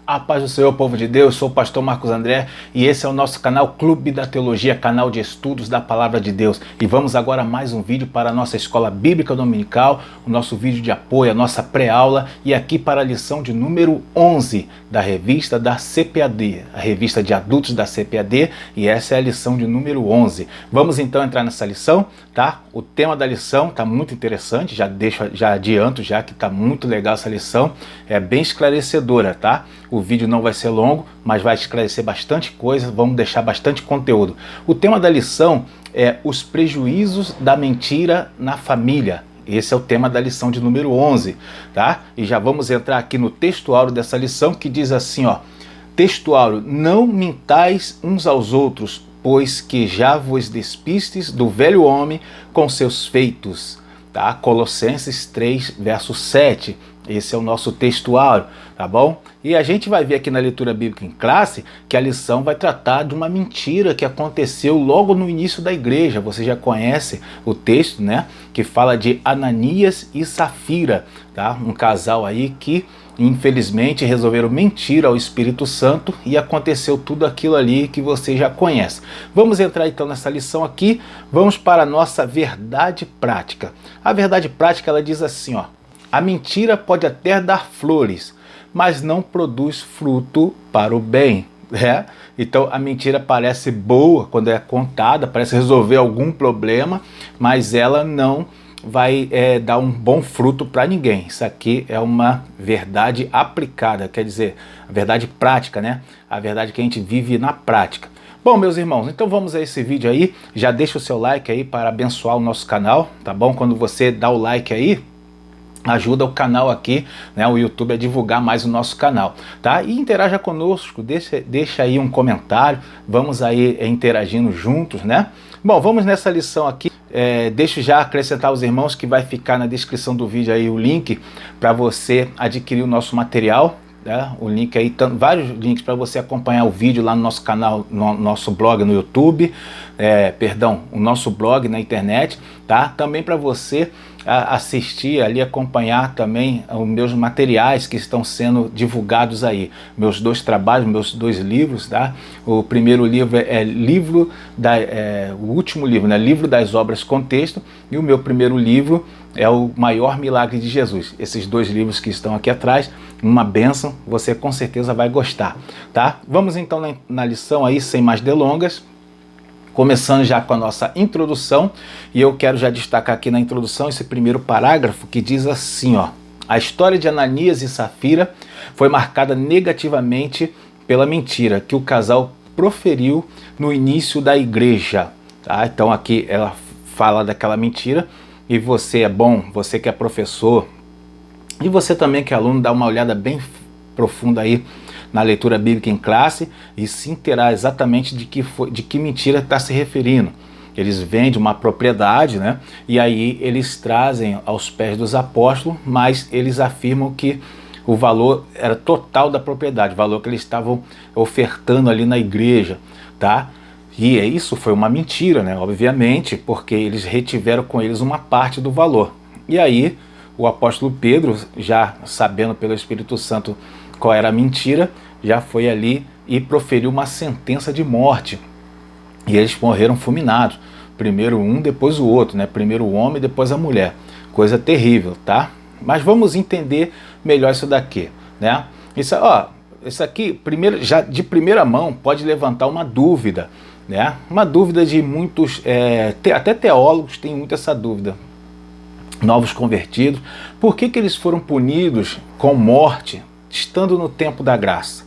A paz do Senhor, povo de Deus, sou o pastor Marcos André e esse é o nosso canal Clube da Teologia, canal de estudos da Palavra de Deus. E vamos agora a mais um vídeo para a nossa Escola Bíblica Dominical, o nosso vídeo de apoio, a nossa pré-aula e aqui para a lição de número 11 da revista da CPAD, a revista de adultos da CPAD, e essa é a lição de número 11. Vamos então entrar nessa lição, tá? O tema da lição está muito interessante, já adianto já que está muito legal essa lição, é bem esclarecedora, tá? O vídeo não vai ser longo, mas vai esclarecer bastante coisa, vamos deixar bastante conteúdo. O tema da lição é os prejuízos da mentira na família. Esse é o tema da lição de número 11, tá? E já vamos entrar aqui no textuário dessa lição, que diz assim, ó. Textuário: não mintais uns aos outros, pois que já vos despistes do velho homem com seus feitos. Tá? Colossenses 3, verso 7. Esse é o nosso textuário, tá bom? E a gente vai ver aqui na leitura bíblica em classe que a lição vai tratar de uma mentira que aconteceu logo no início da igreja. Você já conhece o texto, né? Que fala de Ananias e Safira, tá? Um casal aí que infelizmente resolveram mentir ao Espírito Santo e aconteceu tudo aquilo ali que você já conhece. Vamos entrar então nessa lição aqui, vamos para a nossa verdade prática. A verdade prática, ela diz assim, ó: a mentira pode até dar flores, mas não produz fruto para o bem. Então a mentira parece boa quando é contada, parece resolver algum problema, mas ela não vai dar um bom fruto para ninguém. Isso aqui é uma verdade aplicada, quer dizer, a verdade prática, né? A verdade que a gente vive na prática. Bom, meus irmãos, então vamos a esse vídeo aí. Já deixa o seu like aí para abençoar o nosso canal, tá bom? Quando você dá o like aí, ajuda o canal aqui, né, o YouTube a divulgar mais o nosso canal, tá? E interaja conosco, deixa aí um comentário, vamos aí interagindo juntos, né? Bom, vamos nessa lição aqui. Deixo já acrescentar aos irmãos que vai ficar na descrição do vídeo aí o link para você adquirir o nosso material, né? O link aí, vários links para você acompanhar o vídeo lá no nosso canal, no nosso blog no YouTube, o nosso blog na internet, tá? Também para você assistir ali, acompanhar também os meus materiais que estão sendo divulgados aí, meus dois trabalhos, meus dois livros, tá? O primeiro livro o último livro, né? Livro das Obras com Texto, e o meu primeiro livro é o Maior Milagre de Jesus. Esses dois livros que estão aqui atrás, uma bênção, você com certeza vai gostar, tá? Vamos então na lição aí, sem mais delongas. Começando já com a nossa introdução, e eu quero já destacar aqui na introdução esse primeiro parágrafo que diz assim, ó: a história de Ananias e Safira foi marcada negativamente pela mentira que o casal proferiu no início da igreja. Tá? Então aqui ela fala daquela mentira, e você é bom, você que é professor, e você também que é aluno, dá uma olhada bem profunda aí na leitura bíblica em classe e se inteirar exatamente de que mentira está se referindo. Eles vendem uma propriedade, né? E aí eles trazem aos pés dos apóstolos, mas eles afirmam que o valor era total da propriedade, o valor que eles estavam ofertando ali na igreja, tá? E isso foi uma mentira, né? Obviamente, porque eles retiveram com eles uma parte do valor. E aí o apóstolo Pedro, já sabendo pelo Espírito Santo qual era a mentira, já foi ali e proferiu uma sentença de morte. E eles morreram fulminados. Primeiro um, depois o outro, né? Primeiro o homem, depois a mulher. Coisa terrível, tá? Mas vamos entender melhor isso daqui, né? Isso aqui, já de primeira mão, pode levantar uma dúvida, né? Uma dúvida de muitos, até teólogos têm muito essa dúvida. Novos convertidos, por que eles foram punidos com morte estando no tempo da graça?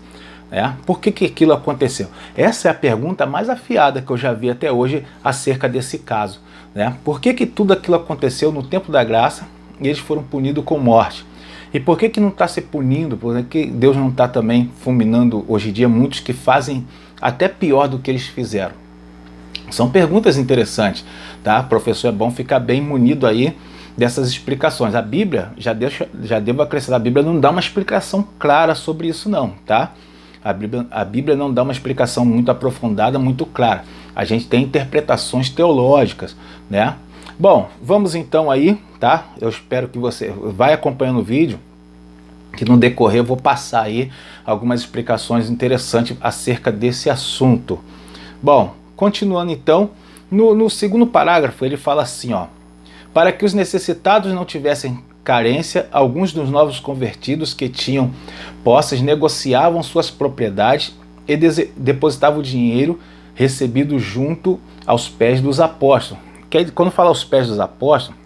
Por que aquilo aconteceu? Essa é a pergunta mais afiada que eu já vi até hoje acerca desse caso, né? Por que tudo aquilo aconteceu no tempo da graça e eles foram punidos com morte? E por que não está se punindo? Por que Deus não está também fulminando hoje em dia muitos que fazem até pior do que eles fizeram? São perguntas interessantes, tá? Professor, é bom ficar bem munido aí dessas explicações. A Bíblia, já devo acrescentar, a Bíblia não dá uma explicação clara sobre isso não, tá? A Bíblia não dá uma explicação muito aprofundada, muito clara. A gente tem interpretações teológicas, né? Bom, vamos então aí, tá? Eu espero que você vai acompanhando o vídeo, que no decorrer eu vou passar aí algumas explicações interessantes acerca desse assunto. Bom, continuando então, no segundo parágrafo ele fala assim, ó: para que os necessitados não tivessem carência, alguns dos novos convertidos que tinham posses negociavam suas propriedades e depositavam o dinheiro recebido junto aos pés dos apóstolos. Quando fala aos pés dos apóstolos,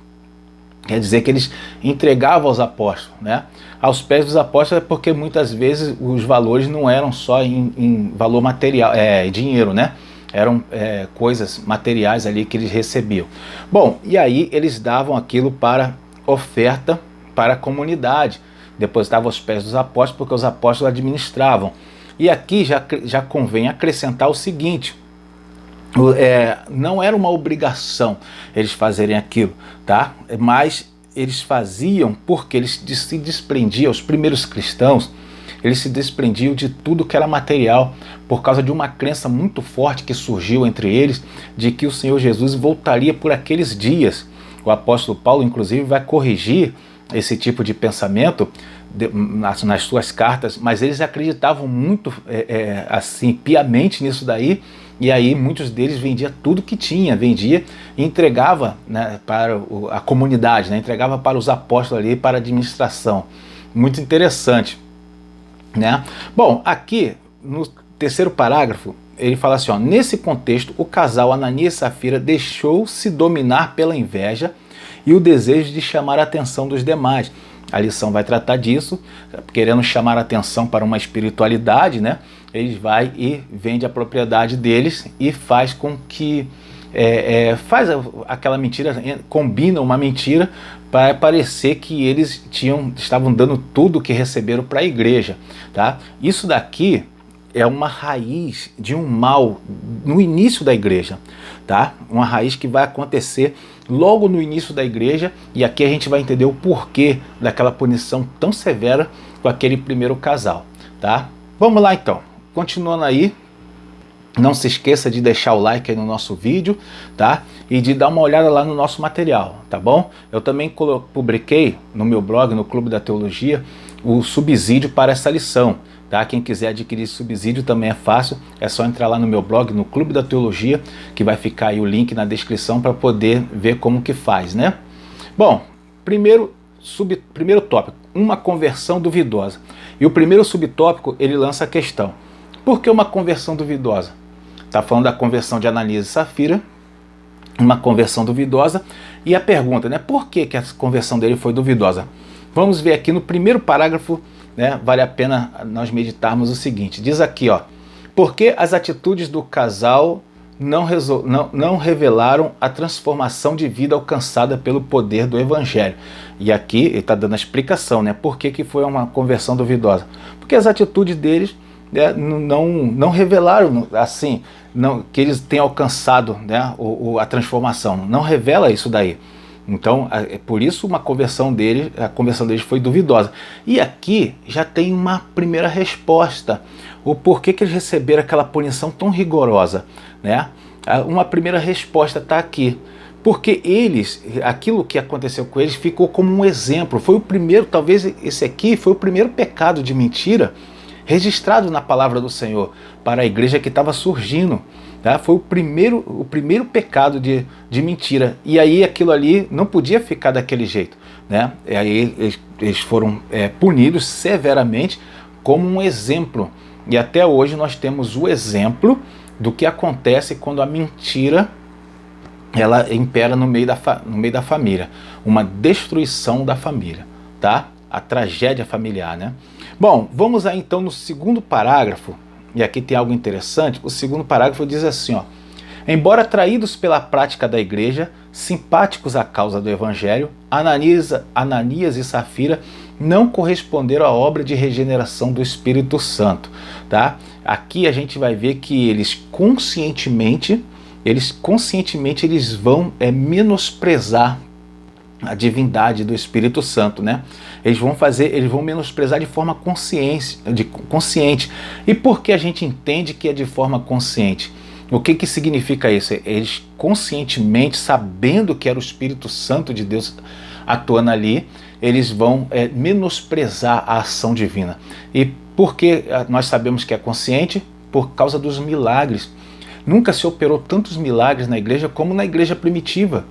quer dizer que eles entregavam aos apóstolos, né? Aos pés dos apóstolos é porque muitas vezes os valores não eram só em valor material, dinheiro, né? Eram coisas materiais ali que eles recebiam. Bom, e aí eles davam aquilo para oferta para a comunidade, depositavam aos pés dos apóstolos, porque os apóstolos administravam. E aqui já convém acrescentar o seguinte: não era uma obrigação eles fazerem aquilo, tá? Mas eles faziam porque eles se desprendiam, os primeiros cristãos, eles se desprendiam de tudo que era material, por causa de uma crença muito forte que surgiu entre eles, de que o Senhor Jesus voltaria por aqueles dias. O apóstolo Paulo, inclusive, vai corrigir esse tipo de pensamento nas suas cartas, mas eles acreditavam muito assim, piamente nisso daí, e aí muitos deles vendiam tudo que tinha, vendia e entregava, né, para a comunidade, né, entregava para os apóstolos ali, para a administração. Muito interessante, né? Bom, aqui no terceiro parágrafo ele fala assim, ó: nesse contexto o casal Ananias e Safira deixou-se dominar pela inveja e o desejo de chamar a atenção dos demais. A lição vai tratar disso, querendo chamar a atenção para uma espiritualidade, né? Eles vai e vende a propriedade deles e faz com que faz aquela mentira, combina uma mentira para parecer que eles estavam dando tudo o que receberam para a igreja, tá? Isso daqui é uma raiz de um mal no início da igreja, tá? Uma raiz que vai acontecer logo no início da igreja, e aqui a gente vai entender o porquê daquela punição tão severa com aquele primeiro casal, tá? Vamos lá então, continuando aí. Não se esqueça de deixar o like aí no nosso vídeo, tá? E de dar uma olhada lá no nosso material, tá bom? Eu também publiquei no meu blog, no Clube da Teologia, o subsídio para essa lição, tá? Quem quiser adquirir subsídio também é fácil, é só entrar lá no meu blog, no Clube da Teologia, que vai ficar aí o link na descrição para poder ver como que faz, né? Bom, primeiro tópico, uma conversão duvidosa. E o primeiro subtópico, ele lança a questão: por que uma conversão duvidosa? Está falando da conversão de Ananias e Safira, uma conversão duvidosa, e a pergunta, né, por que a conversão dele foi duvidosa? Vamos ver aqui no primeiro parágrafo, né, vale a pena nós meditarmos o seguinte, diz aqui, ó: porque as atitudes do casal não revelaram a transformação de vida alcançada pelo poder do Evangelho. E aqui ele está dando a explicação, né, por que foi uma conversão duvidosa. Porque as atitudes deles, né, não revelaram assim, que eles tenham alcançado, né, a transformação. Não revela isso daí. Então, por isso a conversão deles foi duvidosa. E aqui já tem uma primeira resposta. O porquê que eles receberam aquela punição tão rigorosa, né? Uma primeira resposta está aqui. Porque aquilo que aconteceu com eles ficou como um exemplo. Foi o primeiro, talvez esse aqui foi o primeiro pecado de mentira registrado na palavra do Senhor para a igreja que estava surgindo, tá? Foi o primeiro pecado de mentira, e aí aquilo ali não podia ficar daquele jeito, né? E aí eles foram punidos severamente como um exemplo, e até hoje nós temos o exemplo do que acontece quando a mentira ela impera no meio da família, uma destruição da família, tá? A tragédia familiar, né? Bom, vamos aí então no segundo parágrafo, e aqui tem algo interessante. O segundo parágrafo diz assim, ó: embora atraídos pela prática da igreja, simpáticos à causa do Evangelho, Ananias e Safira não corresponderam à obra de regeneração do Espírito Santo, tá? Aqui a gente vai ver que eles conscientemente vão menosprezar a divindade do Espírito Santo, né? Eles vão menosprezar de forma consciente. E por que a gente entende que é de forma consciente? O que significa isso? Eles conscientemente, sabendo que era o Espírito Santo de Deus atuando ali, eles vão menosprezar a ação divina. E por que nós sabemos que é consciente? Por causa dos milagres. Nunca se operou tantos milagres na igreja como na igreja primitiva.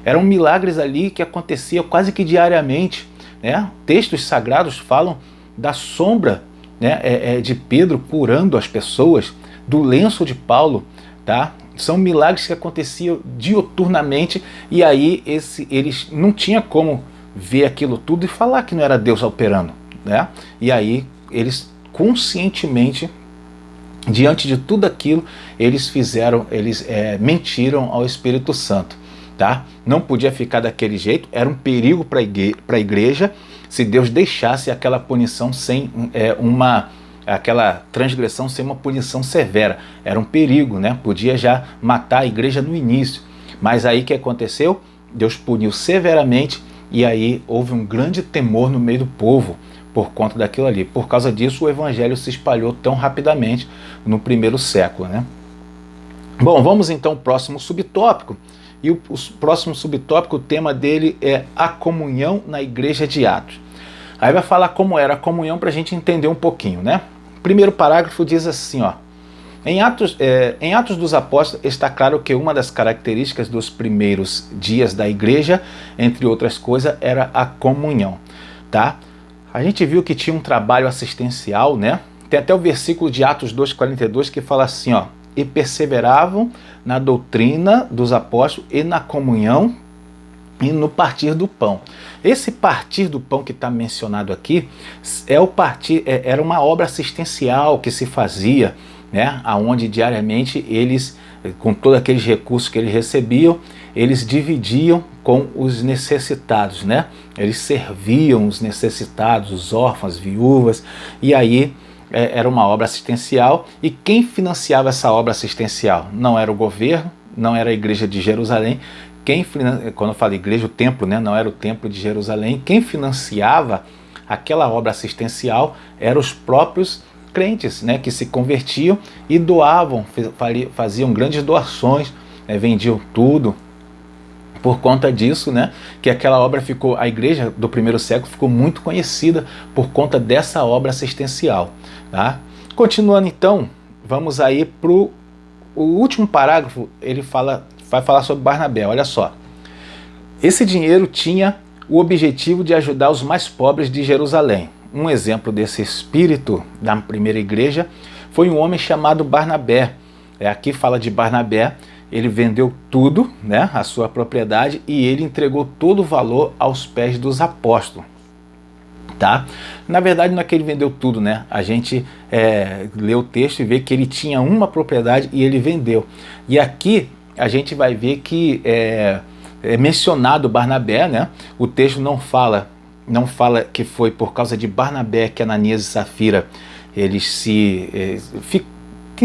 Eram milagres ali que aconteciam quase que diariamente, né? Textos sagrados falam da sombra, né, de Pedro curando as pessoas, do lenço de Paulo, tá? São milagres que aconteciam diuturnamente, e aí eles não tinham como ver aquilo tudo e falar que não era Deus operando, né? E aí eles conscientemente, diante de tudo aquilo, eles mentiram ao Espírito Santo, tá? Não podia ficar daquele jeito, era um perigo para a igreja se Deus deixasse aquela punição sem aquela transgressão sem uma punição severa. Era um perigo, né? Podia já matar a igreja no início. Mas aí o que aconteceu? Deus puniu severamente, e aí houve um grande temor no meio do povo por conta daquilo ali. Por causa disso, o evangelho se espalhou tão rapidamente no primeiro século, né? Bom, vamos então ao próximo subtópico. E o próximo subtópico, o tema dele é a comunhão na igreja de Atos. Aí vai falar como era a comunhão para a gente entender um pouquinho, né? O primeiro parágrafo diz assim, ó. Em Atos dos Apóstolos está claro que uma das características dos primeiros dias da igreja, entre outras coisas, era a comunhão, tá? A gente viu que tinha um trabalho assistencial, né? Tem até o versículo de Atos 2,42 que fala assim, ó. E perseveravam na doutrina dos apóstolos e na comunhão e no partir do pão. Esse partir do pão que está mencionado aqui era uma obra assistencial que se fazia, né? Onde diariamente eles, com todos aqueles recursos que eles recebiam, eles dividiam com os necessitados, né? Eles serviam os necessitados, os órfãos, viúvas, e aí era uma obra assistencial. E quem financiava essa obra assistencial? Não era o governo, não era a igreja de Jerusalém. Quando eu falo igreja, o templo, né? Não era o templo de Jerusalém. Quem financiava aquela obra assistencial eram os próprios crentes, né? Que se convertiam e doavam, faziam grandes doações, né? Vendiam tudo. Por conta disso, né, que aquela obra ficou, a igreja do primeiro século ficou muito conhecida por conta dessa obra assistencial, tá? Continuando então, vamos aí para o último parágrafo. Ele vai falar sobre Barnabé. Olha só, esse dinheiro tinha o objetivo de ajudar os mais pobres de Jerusalém. Um exemplo desse espírito da primeira igreja foi um homem chamado Barnabé. Aqui fala de Barnabé. Ele vendeu tudo, né, a sua propriedade, e ele entregou todo o valor aos pés dos apóstolos, tá? Na verdade não é que ele vendeu tudo, né? A gente lê o texto e vê que ele tinha uma propriedade e ele vendeu. E aqui a gente vai ver que é mencionado Barnabé, né? O texto não fala que foi por causa de Barnabé que Ananias e Safira eles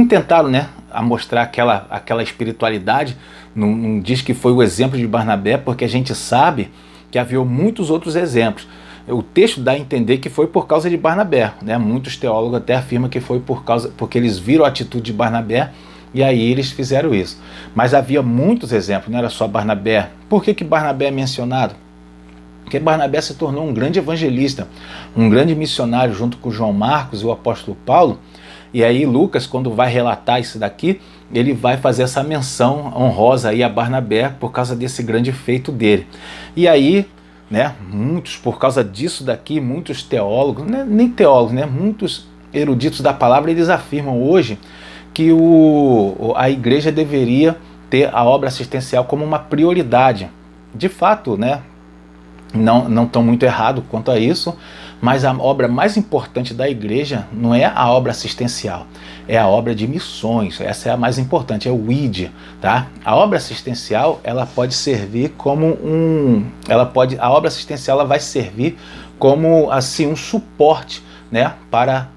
tentaram, né, a mostrar aquela espiritualidade. Não diz que foi o exemplo de Barnabé, porque a gente sabe que havia muitos outros exemplos. O texto dá a entender que foi por causa de Barnabé, né? Muitos teólogos até afirmam que foi porque eles viram a atitude de Barnabé e aí eles fizeram isso. Mas havia muitos exemplos, não era só Barnabé. Por que Barnabé é mencionado? Porque Barnabé se tornou um grande evangelista, um grande missionário junto com João Marcos e o apóstolo Paulo. E aí Lucas, quando vai relatar isso daqui, ele vai fazer essa menção honrosa aí a Barnabé por causa desse grande feito dele. E aí, né, por causa disso daqui, muitos teólogos, né, nem teólogos, né, muitos eruditos da palavra, eles afirmam hoje que a igreja deveria ter a obra assistencial como uma prioridade. De fato, né, não estão muito errado quanto a isso, mas a obra mais importante da igreja não é a obra assistencial, é a obra de missões. Essa é a mais importante, é o ID, tá? A obra assistencial, ela pode servir como a obra assistencial ela vai servir como assim um suporte, né, para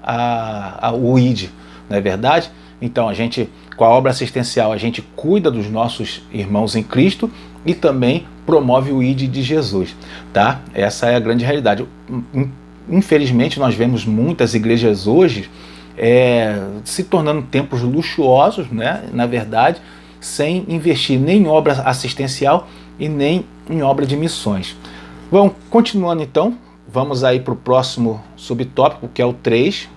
o ID, não é verdade? Então com a obra assistencial a gente cuida dos nossos irmãos em Cristo e também promove o ID de Jesus, tá? Essa é a grande realidade. Infelizmente nós vemos muitas igrejas hoje se tornando templos luxuosos, né? Na verdade, sem investir nem em obra assistencial e nem em obra de missões. Vamos continuando então, vamos aí para o próximo subtópico, que é o 3.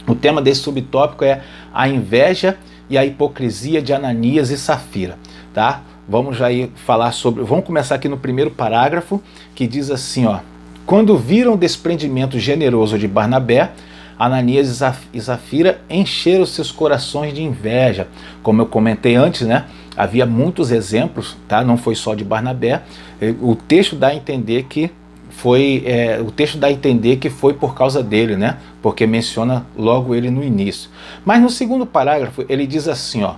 O tema desse subtópico é a inveja e a hipocrisia de Ananias e Safira, tá? Vamos aí falar sobre, vamos começar aqui no primeiro parágrafo, que diz assim, ó: quando viram o desprendimento generoso de Barnabé, Ananias e Safira encheram seus corações de inveja. Como eu comentei antes, né? Havia muitos exemplos, tá? Não foi só de Barnabé. O texto dá a entender que foi por causa dele, né? Porque menciona logo ele no início. Mas no segundo parágrafo ele diz assim, ó: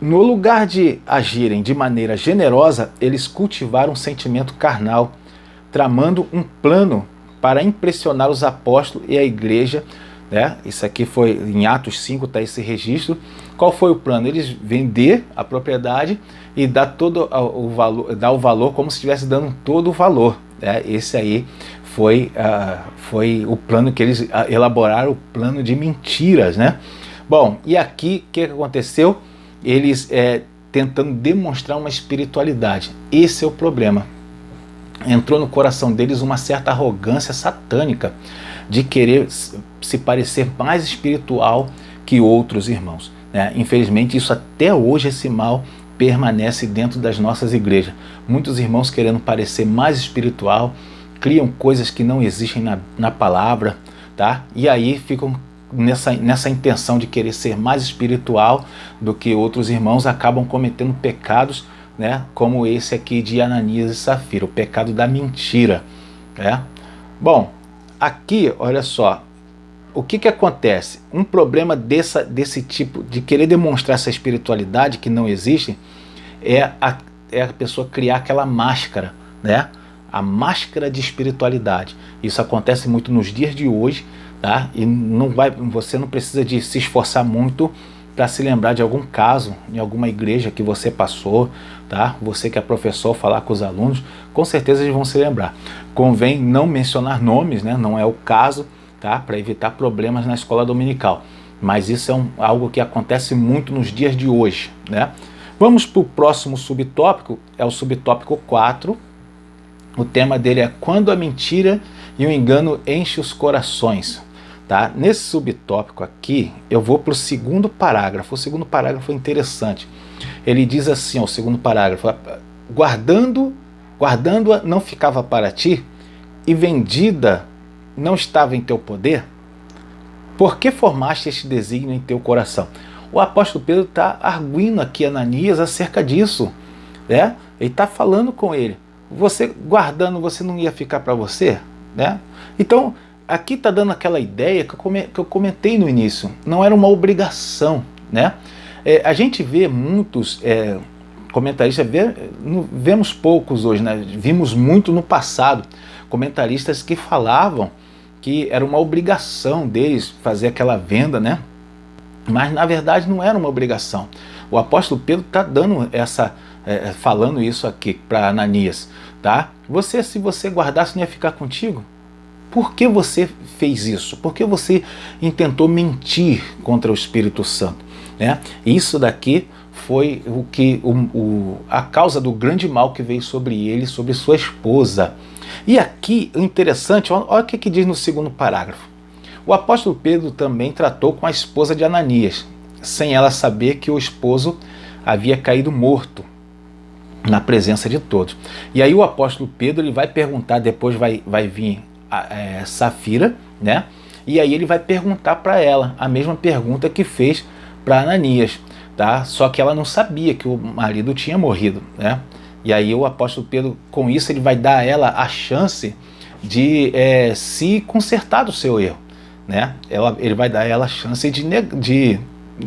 no lugar de agirem de maneira generosa, eles cultivaram um sentimento carnal, tramando um plano para impressionar os apóstolos e a igreja, né? Isso aqui foi em Atos 5, está esse registro. Qual foi o plano? Eles vender a propriedade e dar todo o valor, dar o valor como se estivesse dando todo o valor, né? Esse aí foi o plano que eles elaboraram, o plano de mentiras, né? Bom, e aqui o que aconteceu? Eles tentando demonstrar uma espiritualidade. Esse é o problema. Entrou no coração deles uma certa arrogância satânica de querer se parecer mais espiritual que outros irmãos, né? Infelizmente isso até hoje, esse mal permanece dentro das nossas igrejas. Muitos irmãos querendo parecer mais espiritual, criam coisas que não existem na palavra, tá? E aí ficam nessa intenção de querer ser mais espiritual do que outros irmãos, acabam cometendo pecados, né, como esse aqui de Ananias e Safira, o pecado da mentira, né? Bom, aqui, olha só, o que acontece? Um problema desse tipo, de querer demonstrar essa espiritualidade que não existe, é a pessoa criar aquela máscara, né? A máscara de espiritualidade. Isso acontece muito nos dias de hoje, tá? E você não precisa de se esforçar muito para se lembrar de algum caso em alguma igreja que você passou, tá? Você que é professor, falar com os alunos, com certeza eles vão se lembrar. Convém não mencionar nomes, né? Não é o caso, tá? Para evitar problemas na escola dominical. Mas isso é algo que acontece muito nos dias de hoje, né? Vamos para o próximo subtópico, é o subtópico 4. O tema dele é quando a mentira e o engano enchem os corações. Tá? Nesse subtópico aqui, eu vou para o segundo parágrafo. O segundo parágrafo é interessante. Ele diz assim, ó, o segundo parágrafo: guardando-a não ficava para ti, e vendida não estava em teu poder? Por que formaste este desígnio em teu coração? O apóstolo Pedro está arguindo aqui a Ananias acerca disso, né? Ele está falando com ele. Você guardando, você não ia ficar para você, né? Então, aqui está dando aquela ideia que eu comentei no início. Não era uma obrigação, né? A gente vê muitos comentaristas, vemos poucos hoje, né? Vimos muito no passado comentaristas que falavam que era uma obrigação deles fazer aquela venda, né? Mas na verdade não era uma obrigação. O apóstolo Pedro está dando falando isso aqui para Ananias, tá? Se você guardasse, não ia ficar contigo? Por que você fez isso? Por que você intentou mentir contra o Espírito Santo, né? Isso daqui foi a causa do grande mal que veio sobre ele, sobre sua esposa. E aqui, o interessante, olha o que diz no segundo parágrafo. O apóstolo Pedro também tratou com a esposa de Ananias, sem ela saber que o esposo havia caído morto na presença de todos. E aí o apóstolo Pedro ele vai perguntar, depois vai vir Safira, né? E aí ele vai perguntar para ela a mesma pergunta que fez para Ananias, tá? Só que ela não sabia que o marido tinha morrido, né? E aí o apóstolo Pedro, com isso, ele vai dar a ela a chance de se consertar do seu erro, né? Ele vai dar a ela a chance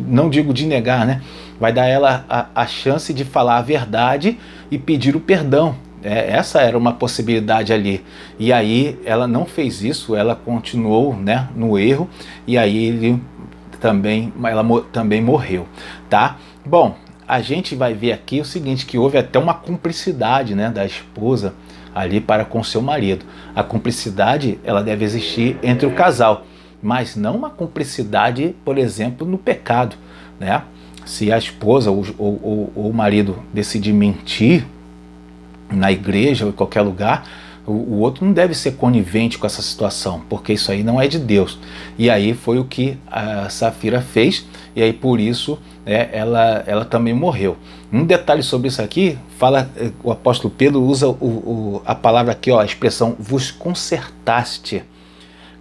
não digo de negar, né? Vai dar a ela a chance de falar a verdade e pedir o perdão. Essa era uma possibilidade ali. E aí ela não fez isso, ela continuou, né, no erro, e aí ela também morreu, tá? Bom, a gente vai ver aqui o seguinte, que houve até uma cumplicidade, né, da esposa ali para com seu marido. A cumplicidade, ela deve existir entre o casal, mas não uma cumplicidade, por exemplo, no pecado, né? Se a esposa ou o marido decidir mentir, na igreja ou em qualquer lugar, o outro não deve ser conivente com essa situação, porque isso aí não é de Deus. E aí foi o que a Safira fez, e aí por isso ela também morreu. Um detalhe sobre isso aqui, o apóstolo Pedro usa a palavra aqui, ó, a expressão vos concertaste.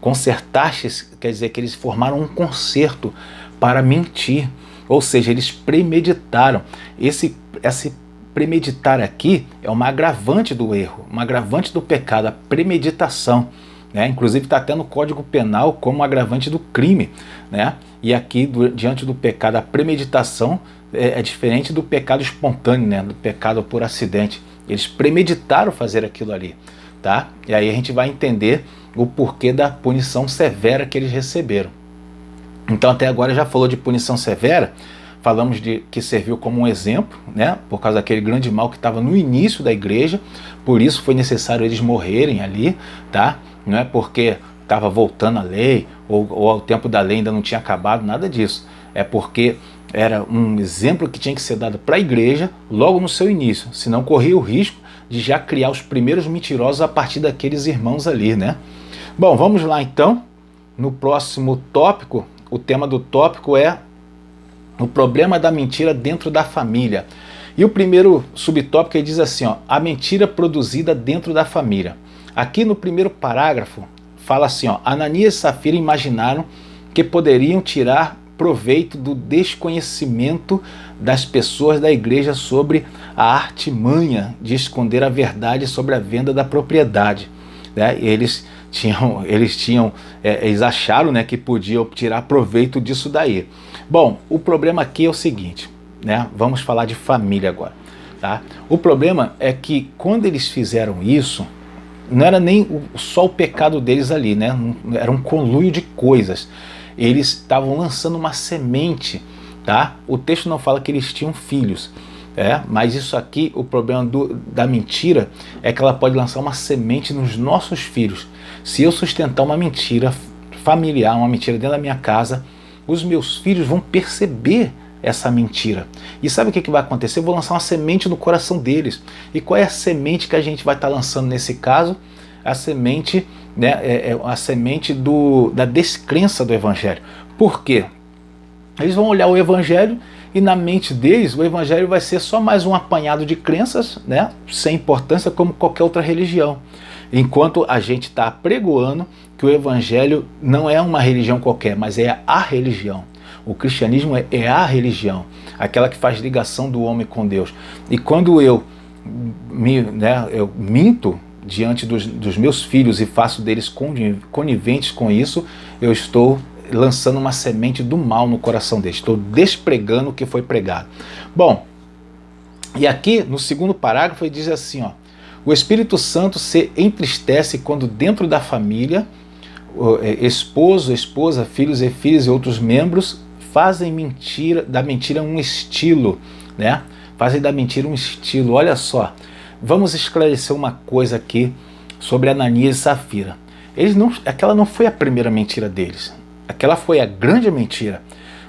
Concertaste quer dizer que eles formaram um concerto para mentir, ou seja, eles premeditaram. Esse premeditar aqui é uma agravante do erro, uma agravante do pecado, a premeditação, né? Inclusive está até no Código Penal como agravante do crime, né? E aqui, diante do pecado, a premeditação é diferente do pecado espontâneo, né? Do pecado por acidente. Eles premeditaram fazer aquilo ali, tá? E aí a gente vai entender o porquê da punição severa que eles receberam. Então até agora já falou de punição severa, falamos de que serviu como um exemplo, né, por causa daquele grande mal que estava no início da igreja, por isso foi necessário eles morrerem ali, tá? Não é porque estava voltando a lei, ou ao tempo da lei ainda não tinha acabado, nada disso. É porque era um exemplo que tinha que ser dado para a igreja logo no seu início, senão corria o risco de já criar os primeiros mentirosos a partir daqueles irmãos ali, né? Bom, vamos lá então, no próximo tópico. O tema do tópico é o problema da mentira dentro da família. E o primeiro subtópico ele diz assim, ó, a mentira produzida dentro da família. Aqui no primeiro parágrafo fala assim, ó, Ananias e Safira imaginaram que poderiam tirar proveito do desconhecimento das pessoas da igreja sobre a artimanha de esconder a verdade sobre a venda da propriedade, né? Eles acharam, né, que podiam tirar proveito disso daí. Bom, o problema aqui é o seguinte, né? Vamos falar de família agora, tá? O problema é que quando eles fizeram isso, não era nem só o pecado deles ali, né? Era um conluio de coisas. Eles estavam lançando uma semente, tá? O texto não fala que eles tinham filhos, mas isso aqui, o problema da mentira é que ela pode lançar uma semente nos nossos filhos. Se eu sustentar uma mentira familiar, uma mentira dentro da minha casa, os meus filhos vão perceber essa mentira. E sabe o que vai acontecer? Eu vou lançar uma semente no coração deles. E qual é a semente que a gente vai estar lançando nesse caso? A semente, né, a semente da descrença do Evangelho. Por quê? Eles vão olhar o Evangelho e na mente deles o Evangelho vai ser só mais um apanhado de crenças, né, sem importância como qualquer outra religião. Enquanto a gente está pregoando que o Evangelho não é uma religião qualquer, mas é a religião. O cristianismo é a religião, aquela que faz ligação do homem com Deus. E quando eu minto diante dos meus filhos e faço deles coniventes com isso, eu estou lançando uma semente do mal no coração deles. Estou despregando o que foi pregado. Bom, e aqui no segundo parágrafo ele diz assim, ó, o Espírito Santo se entristece quando dentro da família, esposo, esposa, filhos e filhas e outros membros fazem da mentira um estilo, né? Fazem da mentira um estilo. Olha só, vamos esclarecer uma coisa aqui sobre Ananias e Safira. Aquela não foi a primeira mentira deles. Aquela foi a grande mentira.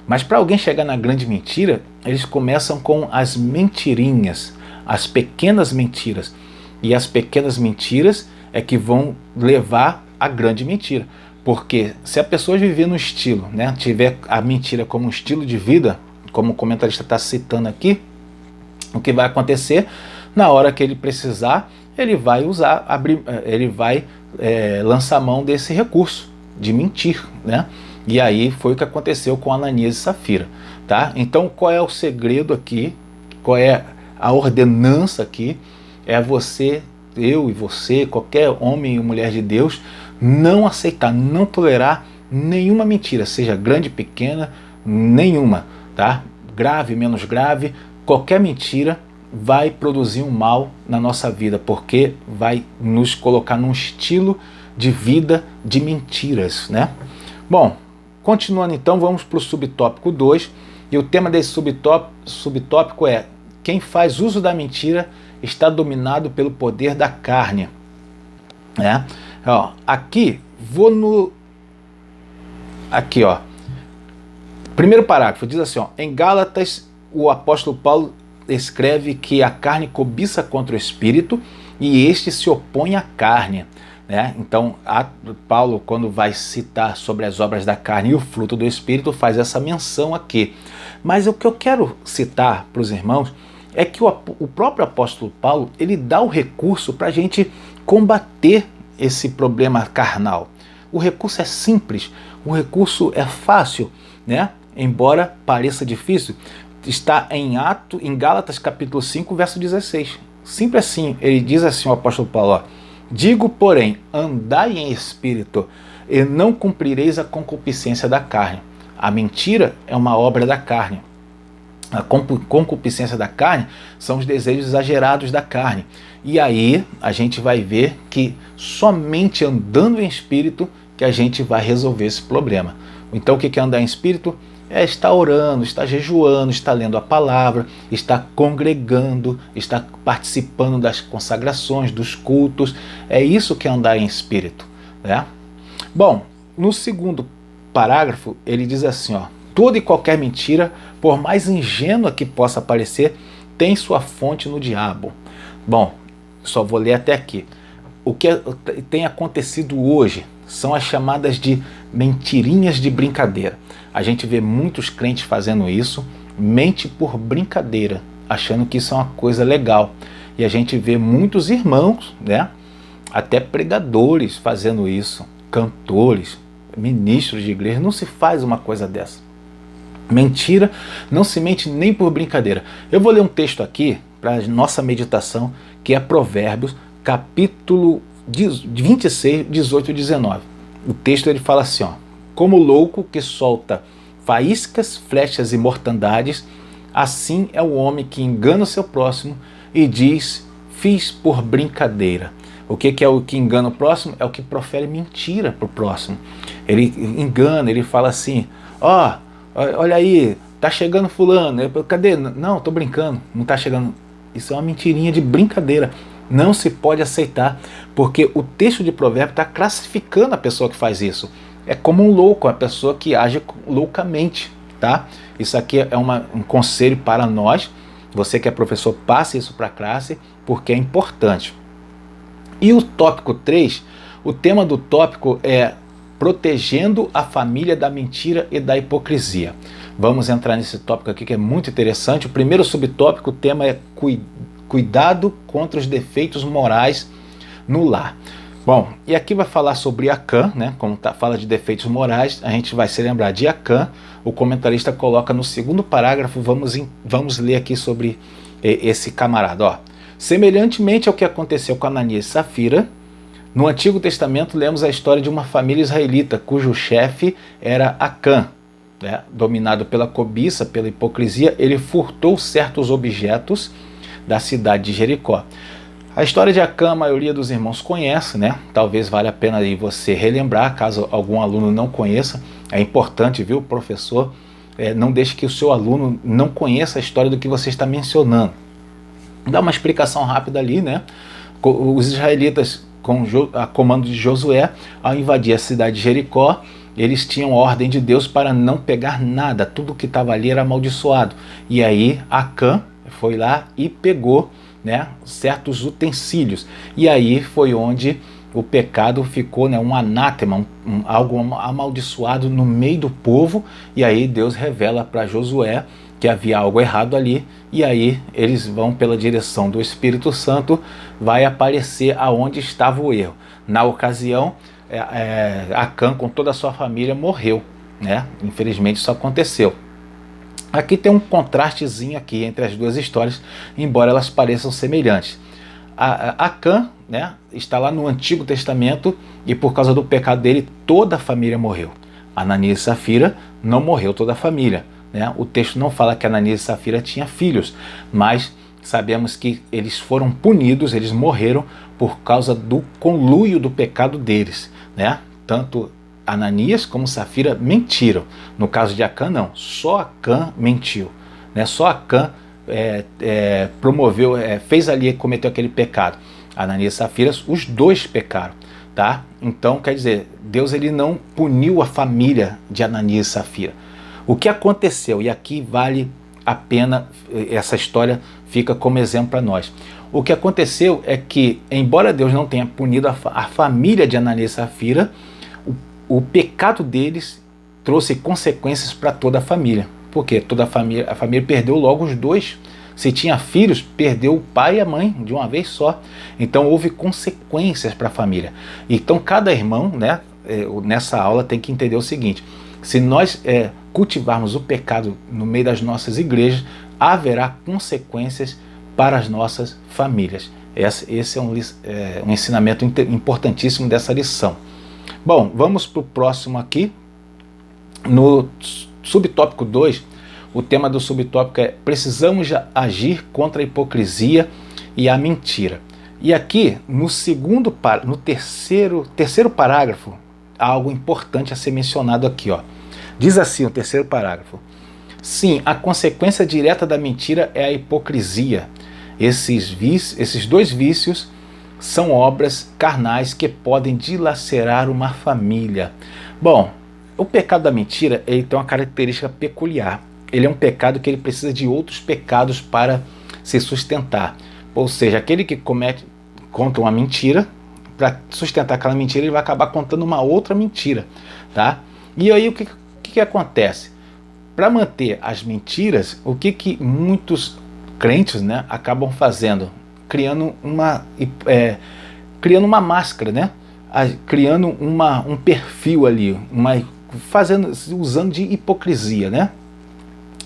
Mas para alguém chegar na grande mentira, eles começam com as mentirinhas, as pequenas mentiras. E as pequenas mentiras é que vão levar à grande mentira. Porque se a pessoa viver no estilo, né, tiver a mentira como um estilo de vida, como o comentarista está citando aqui, o que vai acontecer, na hora que ele precisar, ele vai lançar mão desse recurso de mentir, né? E aí foi o que aconteceu com Ananias e Safira, tá? Então qual é o segredo aqui? Qual é a ordenança aqui? É você, eu e você, qualquer homem e mulher de Deus, não aceitar, não tolerar nenhuma mentira, seja grande, pequena, nenhuma, tá? Grave, menos grave, qualquer mentira vai produzir um mal na nossa vida, porque vai nos colocar num estilo de vida de mentiras, né? Bom, continuando então, vamos para o subtópico 2, e o tema desse subtópico é: quem faz uso da mentira está dominado pelo poder da carne. Ó, aqui, ó, primeiro parágrafo, diz assim, ó, em Gálatas, o apóstolo Paulo escreve que a carne cobiça contra o espírito e este se opõe à carne, né? Então, Paulo, quando vai citar sobre as obras da carne e o fruto do espírito, faz essa menção aqui. Mas o que eu quero citar para os irmãos é que o próprio apóstolo Paulo, ele dá o recurso para a gente combater esse problema carnal. O recurso é simples, o recurso é fácil, né? Embora pareça difícil. Está em Gálatas capítulo 5, verso 16. Simples assim, ele diz assim, o apóstolo Paulo, ó, digo, porém, andai em espírito, e não cumprireis a concupiscência da carne. A mentira é uma obra da carne. A concupiscência da carne são os desejos exagerados da carne. E aí a gente vai ver que somente andando em espírito que a gente vai resolver esse problema. Então o que é andar em espírito? É estar orando, estar jejuando, estar lendo a palavra, estar congregando, estar participando das consagrações, dos cultos. É isso que é andar em espírito, né? Bom, no segundo parágrafo ele diz assim, ó, toda e qualquer mentira, por mais ingênua que possa parecer, tem sua fonte no diabo. Bom, só vou ler até aqui. O que tem acontecido hoje são as chamadas de mentirinhas de brincadeira. A gente vê muitos crentes fazendo isso, mente por brincadeira, achando que isso é uma coisa legal. E a gente vê muitos irmãos, né, até pregadores fazendo isso, cantores, ministros de igreja. Não se faz uma coisa dessa. Mentira, não se mente nem por brincadeira. Eu vou ler um texto aqui para nossa meditação, que é Provérbios, capítulo 26, 18 e 19. O texto ele fala assim, ó, como louco que solta faíscas, flechas e mortandades, assim é o homem que engana o seu próximo e diz, fiz por brincadeira. O que é o que engana o próximo? É o que profere mentira para o próximo. Ele engana, ele fala assim, ó, olha aí, tá chegando fulano, cadê? Não, tô brincando, não tá chegando. Isso é uma mentirinha de brincadeira. Não se pode aceitar, porque o texto de Provérbio está classificando a pessoa que faz isso. É como um louco, a pessoa que age loucamente, tá? Isso aqui é um conselho para nós. Você que é professor, passe isso para a classe, porque é importante. E o tópico 3, o tema do tópico é protegendo a família da mentira e da hipocrisia. Vamos entrar nesse tópico aqui que é muito interessante. O primeiro subtópico, o tema é cuidado contra os defeitos morais no lar. Bom, e aqui vai falar sobre Acã, né? Como fala de defeitos morais, a gente vai se lembrar de Acã. O comentarista coloca no segundo parágrafo, vamos ler aqui sobre esse camarada. Ó. Semelhantemente ao que aconteceu com Ananias e Safira, no Antigo Testamento lemos a história de uma família israelita, cujo chefe era Acã. Né? Dominado pela cobiça, pela hipocrisia, ele furtou certos objetos da cidade de Jericó. A história de Acã, a maioria dos irmãos conhece, né? Talvez valha a pena aí você relembrar, caso algum aluno não conheça. É importante, viu, professor? Não deixe que o seu aluno não conheça a história do que você está mencionando. Dá uma explicação rápida ali, né? Os israelitas, a comando de Josué, ao invadir a cidade de Jericó, eles tinham ordem de Deus para não pegar nada. Tudo que estava ali era amaldiçoado. E aí Acã foi lá e pegou, né, certos utensílios. E aí foi onde o pecado ficou, né, um anátema, algo amaldiçoado no meio do povo. E aí Deus revela para Josué que havia algo errado ali. E aí eles vão pela direção do Espírito Santo, vai aparecer aonde estava o erro. Na ocasião, Acã com toda a sua família morreu, né? Infelizmente isso aconteceu. Aqui tem um contrastezinho aqui entre as duas histórias, embora elas pareçam semelhantes. Acã, né, está lá no Antigo Testamento e por causa do pecado dele toda a família morreu. Ananias e Safira não morreu toda a família, né? O texto não fala que Ananias e Safira tinham filhos, mas sabemos que eles foram punidos, eles morreram por causa do conluio do pecado deles, né? Tanto Ananias como Safira mentiram. No caso de Acã, não. Só Acã mentiu, né? Só Acã fez ali, cometeu aquele pecado. Ananias e Safira, os dois pecaram, tá? Então, quer dizer, Deus ele não puniu a família de Ananias e Safira. O que aconteceu, e aqui vale a pena, essa história fica como exemplo para nós. O que aconteceu é que, embora Deus não tenha punido a família de Ananias e Safira, o pecado deles trouxe consequências para toda a família. Porque a família perdeu logo os dois. Se tinha filhos, perdeu o pai e a mãe de uma vez só. Então houve consequências para a família. Então cada irmão, né, nessa aula tem que entender o seguinte: se nós cultivarmos o pecado no meio das nossas igrejas, haverá consequências para as nossas famílias. Esse é um ensinamento importantíssimo dessa lição. Bom, vamos para o próximo aqui. No subtópico 2, o tema do subtópico é: precisamos agir contra a hipocrisia e a mentira. E aqui, no terceiro parágrafo, há algo importante a ser mencionado aqui, ó. Diz assim o terceiro parágrafo: sim, a consequência direta da mentira é a hipocrisia. Esses dois vícios são obras carnais que podem dilacerar uma família. Bom, o pecado da mentira, ele tem uma característica peculiar. Ele é um pecado que ele precisa de outros pecados para se sustentar. Ou seja, aquele que conta uma mentira, para sustentar aquela mentira, ele vai acabar contando uma outra mentira, tá? E aí o que acontece? Para manter as mentiras, o que muitos crentes, né, acabam fazendo? Criando uma máscara, né? Criando um perfil ali, usando de hipocrisia, né?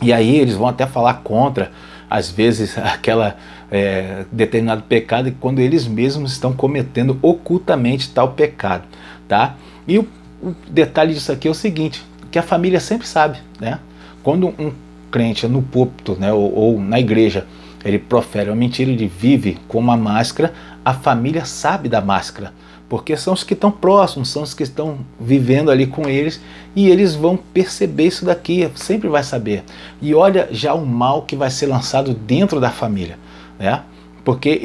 E aí eles vão até falar contra, às vezes, aquela determinado pecado, quando eles mesmos estão cometendo ocultamente tal pecado, tá? E o detalhe disso aqui é o seguinte, que a família sempre sabe, né? Quando um crente no púlpito, né, ou na igreja, ele profere uma mentira, ele vive com uma máscara, a família sabe da máscara, porque são os que estão próximos, são os que estão vivendo ali com eles, e eles vão perceber isso daqui, sempre vai saber. E olha já o mal que vai ser lançado dentro da família, né? Porque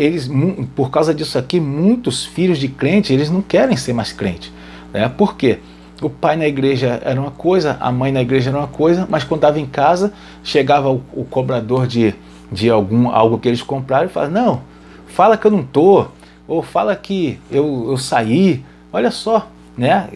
por causa disso aqui, muitos filhos de crente, eles não querem ser mais crente, né? Por quê? O pai na igreja era uma coisa, a mãe na igreja era uma coisa, mas quando estava em casa, chegava o cobrador de algo que eles compraram e falava: não, fala que eu não estou, ou fala que eu saí. Olha só, né?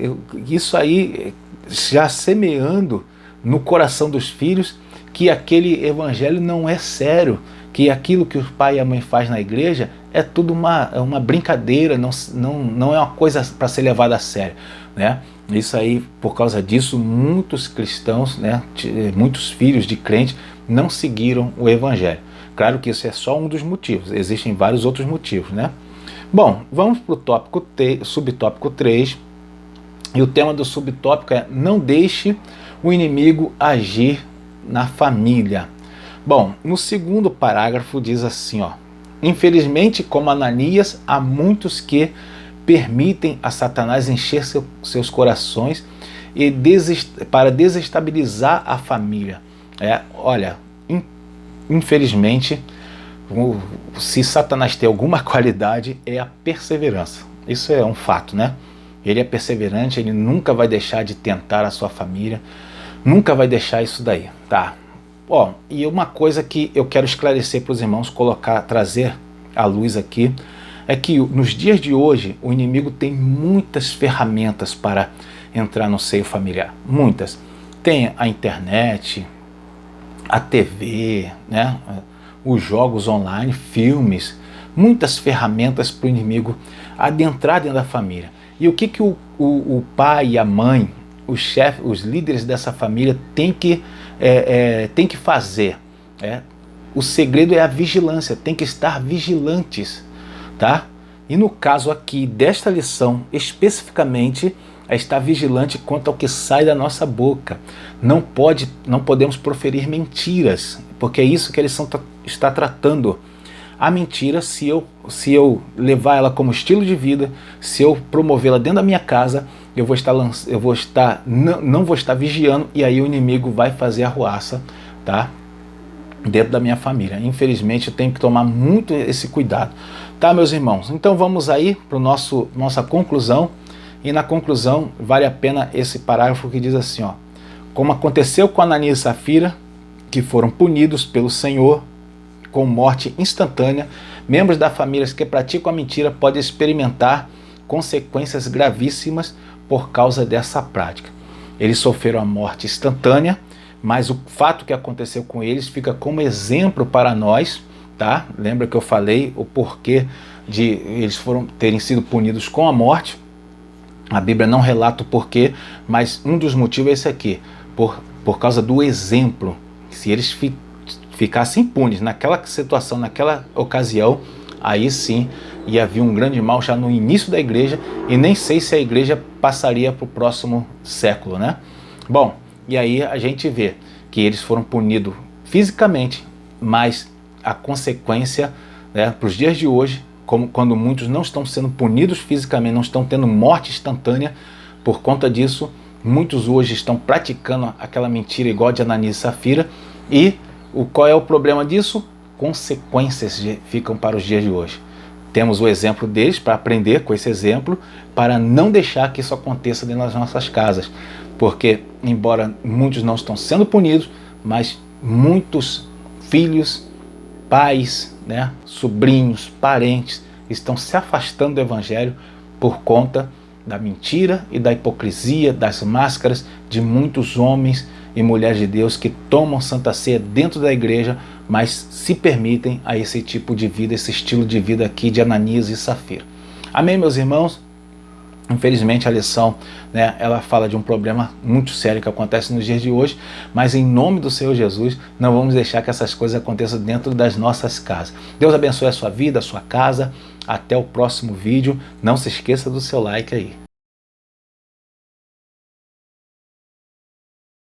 Isso aí já semeando no coração dos filhos que aquele evangelho não é sério, que aquilo que o pai e a mãe faz na igreja é tudo uma brincadeira, não é uma coisa para ser levada a sério, né? Isso aí, por causa disso, muitos cristãos, né, muitos filhos de crente não seguiram o evangelho. Claro que isso é só um dos motivos, existem vários outros motivos, né? Bom, vamos para o subtópico 3, e o tema do subtópico é: não deixe o inimigo agir na família. Bom, no segundo parágrafo diz assim, ó: infelizmente, como Ananias, há muitos que permitem a Satanás encher seus corações para desestabilizar a família. Olha, infelizmente, se Satanás tem alguma qualidade, é a perseverança. Isso é um fato, né? Ele é perseverante, ele nunca vai deixar de tentar a sua família, nunca vai deixar isso daí, tá? Ó, e uma coisa que eu quero esclarecer para os irmãos, trazer à luz aqui, é que nos dias de hoje o inimigo tem muitas ferramentas para entrar no seio familiar, muitas. Tem a internet, a TV, né? Os jogos online, filmes, muitas ferramentas para o inimigo adentrar dentro da família. E o que o pai e a mãe, os chefes, os líderes dessa família têm que fazer? O segredo é a vigilância, tem que estar vigilantes, tá? E no caso aqui desta lição, especificamente, é estar vigilante quanto ao que sai da nossa boca. Não podemos proferir mentiras, porque é isso que a lição está tratando. A mentira, se eu levar ela como estilo de vida, se eu promovê-la dentro da minha casa, não vou estar vigiando, e aí o inimigo vai fazer arruaça, tá? Dentro da minha família. Infelizmente eu tenho que tomar muito esse cuidado, tá, meus irmãos? Então vamos aí para nossa conclusão, e na conclusão vale a pena esse parágrafo que diz assim, ó: como aconteceu com Ananias e Safira, que foram punidos pelo Senhor com morte instantânea, membros da família que praticam a mentira podem experimentar consequências gravíssimas por causa dessa prática. Eles sofreram a morte instantânea, mas o fato que aconteceu com eles fica como exemplo para nós, tá? Lembra que eu falei o porquê de eles terem sido punidos com a morte? A Bíblia não relata o porquê, mas um dos motivos é esse aqui, por causa do exemplo. Se eles ficassem impunes naquela situação, naquela ocasião, aí sim ia haver um grande mal já no início da igreja, e nem sei se a igreja passaria para o próximo século, né? Bom, e aí a gente vê que eles foram punidos fisicamente, mas a consequência, né, para os dias de hoje, como quando muitos não estão sendo punidos fisicamente, não estão tendo morte instantânea, por conta disso, muitos hoje estão praticando aquela mentira igual de Ananias e Safira, e qual é o problema disso? Consequências ficam para os dias de hoje. Temos o exemplo deles para aprender com esse exemplo, para não deixar que isso aconteça dentro das nossas casas. Porque, embora muitos não estão sendo punidos, mas muitos filhos, pais, né, sobrinhos, parentes, estão se afastando do Evangelho por conta da mentira e da hipocrisia, das máscaras de muitos homens e mulheres de Deus que tomam Santa Ceia dentro da igreja, mas se permitem a esse tipo de vida, esse estilo de vida aqui de Ananias e Safira. Amém, meus irmãos? Infelizmente a lição, né, ela fala de um problema muito sério que acontece nos dias de hoje, mas em nome do Senhor Jesus, não vamos deixar que essas coisas aconteçam dentro das nossas casas. Deus abençoe a sua vida, a sua casa. Até o próximo vídeo. Não se esqueça do seu like aí.